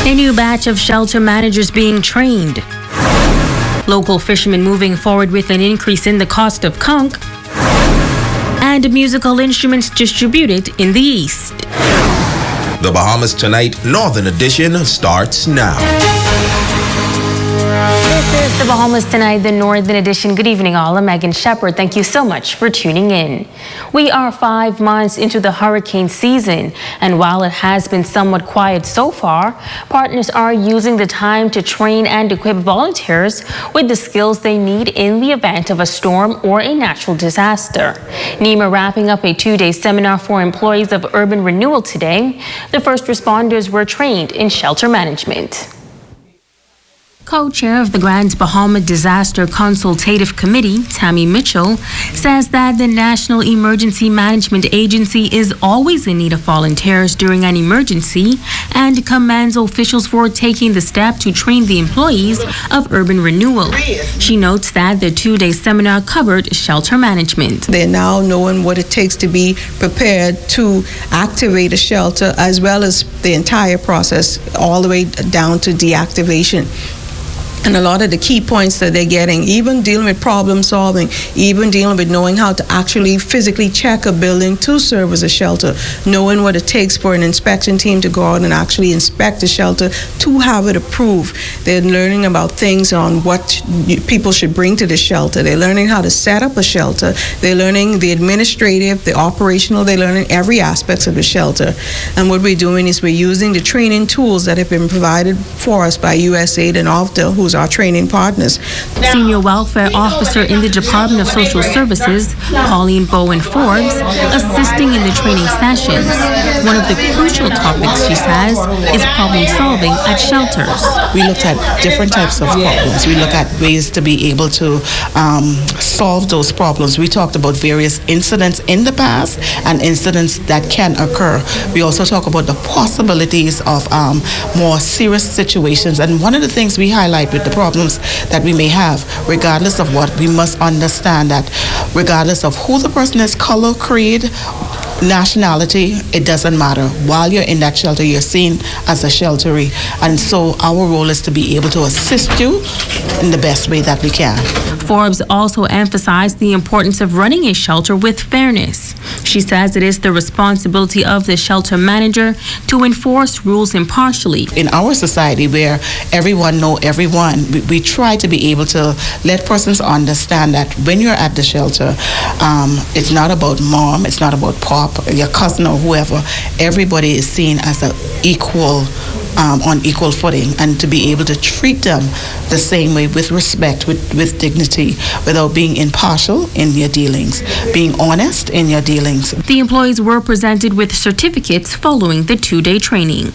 A new batch of shelter managers being trained. Local fishermen moving forward with an increase in the cost of conch. And musical instruments distributed in the East. The Bahamas Tonight Northern Edition starts now. This is the Bahamas Tonight, the Northern Edition. Good evening, all. I'm Megan Shepard. Thank you so much for tuning in. We are 5 months into the hurricane season, and while it has been somewhat quiet so far, partners are using the time to train and equip volunteers with the skills they need in the event of a storm or a natural disaster. NEMA wrapping up a 2-day seminar for employees of Urban Renewal today. The first responders were trained in shelter management. Co-chair of the Grand Bahama Disaster Consultative Committee, Tammy Mitchell, says that the National Emergency Management Agency is always in need of volunteers during an emergency and commends officials for taking the step to train the employees of Urban Renewal. She notes that the 2-day seminar covered shelter management. They're now knowing what it takes to be prepared to activate a shelter, as well as the entire process all the way down to deactivation. And a lot of the key points that they're getting, even dealing with problem solving, even dealing with knowing how to actually physically check a building to serve as a shelter, knowing what it takes for an inspection team to go out and actually inspect the shelter to have it approved. They're learning about things on what people should bring to the shelter. They're learning how to set up a shelter. They're learning the administrative, the operational. They're learning every aspect of the shelter. And what we're doing is we're using the training tools that have been provided for us by USAID and OFTA, who's our training partners. Senior Welfare Officer in the Department of Social Services, Pauline Bowen Forbes, assisting in the training sessions. One of the crucial topics, she says, is problem solving at shelters. We looked at different types of problems. We look at ways to be able to solve those problems. We talked about various incidents in the past and incidents that can occur. We also talk about the possibilities of more serious situations. And one of the things we highlight with the problems that we may have, regardless of what, we must understand that regardless of who the person is, color, creed, nationality, it doesn't matter. While you're in that shelter, you're seen as a shelteree. And so our role is to be able to assist you in the best way that we can. Forbes also emphasized the importance of running a shelter with fairness. She says it is the responsibility of the shelter manager to enforce rules impartially. In our society where everyone knows everyone, we try to be able to let persons understand that when you're at the shelter, it's not about mom, it's not about pop, your cousin or whoever. Everybody is seen as an equal, on equal footing, and to be able to treat them the same way, with respect, with dignity, without being impartial in your dealings, being honest in your dealings. The employees were presented with certificates following the 2-day training.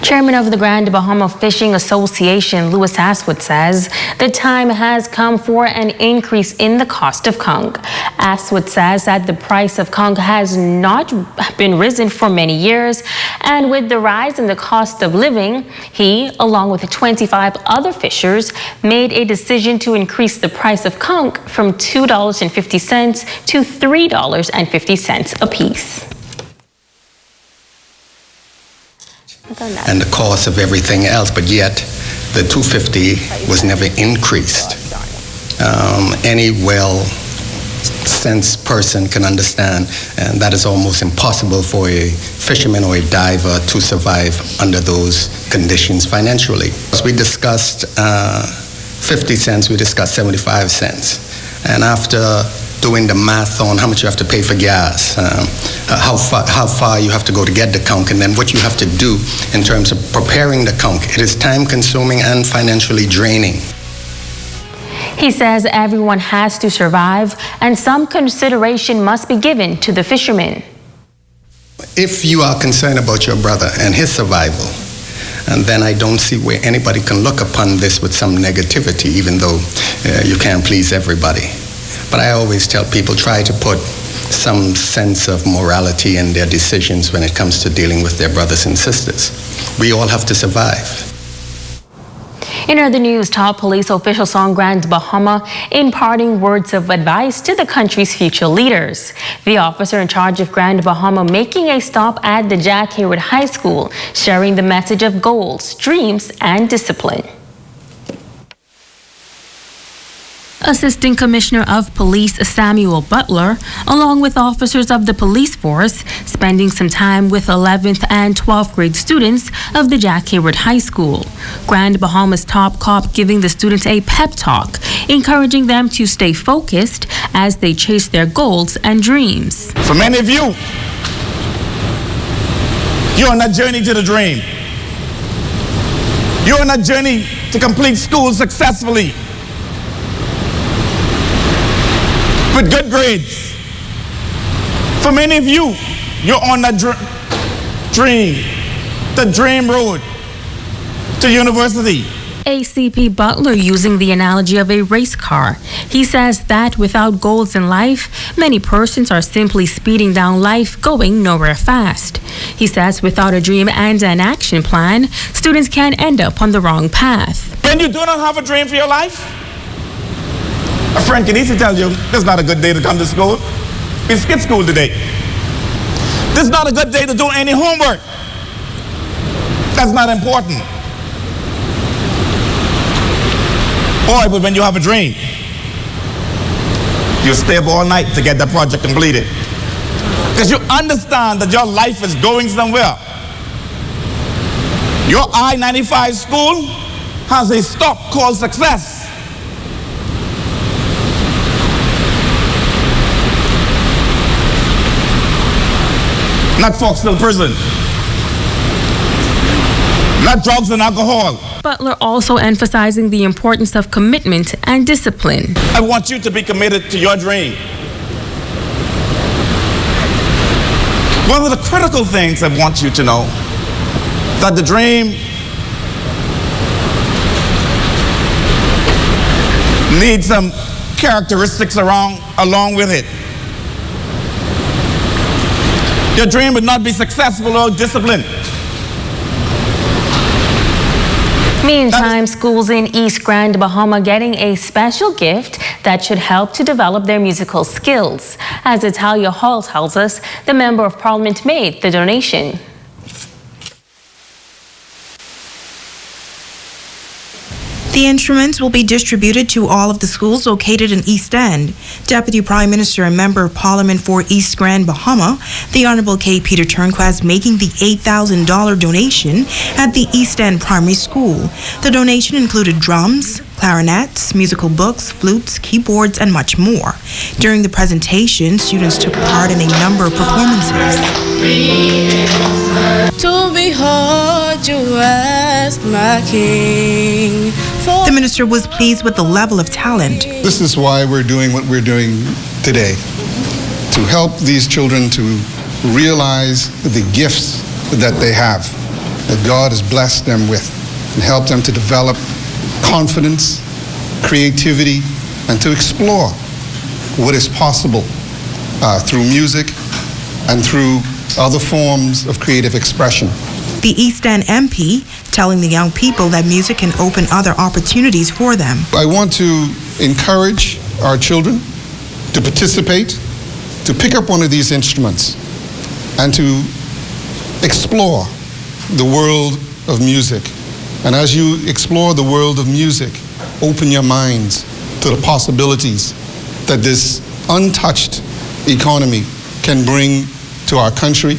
Chairman of the Grand Bahama Fishing Association, Louis Aswood, says the time has come for an increase in the cost of conch. Aswood says that the price of conch has not been risen for many years, and with the rise in the cost of living, he, along with 25 other fishers, made a decision to increase the price of conch from $2.50 to $3.50 apiece. And the cost of everything else, but yet the $2.50 was never increased. Any well-sensed person can understand, and that is almost impossible for a fisherman or a diver to survive under those conditions financially. As we discussed 50 cents, we discussed 75 cents. And after doing the math on how much you have to pay for gas, how far you have to go to get the conch, and then what you have to do in terms of preparing the conch. It is time-consuming and financially draining. He says everyone has to survive, and some consideration must be given to the fishermen. If you are concerned about your brother and his survival, and then I don't see where anybody can look upon this with some negativity, even though you can't please everybody. But I always tell people, try to put some sense of morality in their decisions when it comes to dealing with their brothers and sisters. We all have to survive. In other news, top police officials on Grand Bahama imparting words of advice to the country's future leaders. The officer in charge of Grand Bahama making a stop at the Jack Hayward High School, sharing the message of goals, dreams, and discipline. Assistant Commissioner of Police Samuel Butler, along with officers of the police force, spending some time with 11th and 12th grade students of the Jack Hayward High School. Grand Bahama's top cop giving the students a pep talk, encouraging them to stay focused as they chase their goals and dreams. For many of you, you're on that journey to the dream. You're on that journey to complete school successfully, with good grades. For many of you, you're on that the dream road to university. ACP Butler using the analogy of a race car. He says that without goals in life, many persons are simply speeding down life, going nowhere fast. He says without a dream and an action plan, students can end up on the wrong path. When you do not have a dream for your life, a friend can easily tell you, this is not a good day to come to school. We skipped school today. This is not a good day to do any homework. That's not important. Boy, but when you have a dream, you stay up all night to get that project completed. Because you understand that your life is going somewhere. Your I-95 school has a stop called success. Not Foxville Prison. Not drugs and alcohol. Butler also emphasizing the importance of commitment and discipline. I want you to be committed to your dream. One of the critical things I want you to know, that the dream needs some characteristics along with it. Your dream would not be successful without discipline. Meantime, schools in East Grand Bahama getting a special gift that should help to develop their musical skills. As Italia Hall tells us, the Member of Parliament made the donation. The instruments will be distributed to all of the schools located in East End. Deputy Prime Minister and Member of Parliament for East Grand Bahama, the Honorable K. Peter Turnquist, making the $8,000 donation at the East End Primary School. The donation included drums, clarinets, musical books, flutes, keyboards, and much more. During the presentation, students took part in a number of performances. To behold you as my king. The minister was pleased with the level of talent. This is why we're doing what we're doing today, to help these children to realize the gifts that they have, that God has blessed them with, and help them to develop confidence, creativity, and to explore what is possible through music and through other forms of creative expression. The East End MP telling the young people that music can open other opportunities for them. I want to encourage our children to participate, to pick up one of these instruments, and to explore the world of music. And as you explore the world of music, open your minds to the possibilities that this untouched economy can bring to our country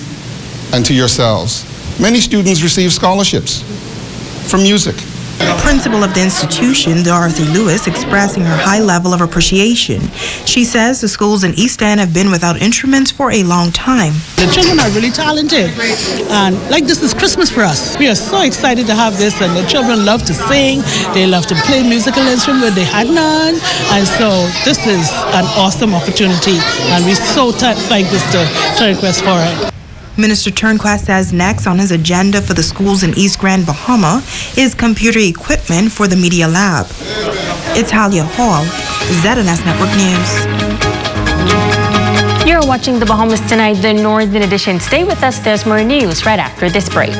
and to yourselves. Many students receive scholarships for music. Principal of the institution, Dorothy Lewis, expressing her high level of appreciation. She says the schools in East End have been without instruments for a long time. The children are really talented, and like this is Christmas for us. We are so excited to have this, and the children love to sing, they love to play musical instruments, they had none, and so this is an awesome opportunity, and we so thank Mr. Turnquist for it. Minister Turnquist says next on his agenda for the schools in East Grand Bahama is computer equipment for the Media Lab. Italia Hall, ZNS Network News. You're watching the Bahamas Tonight, the Northern Edition. Stay with us. There's more news right after this break.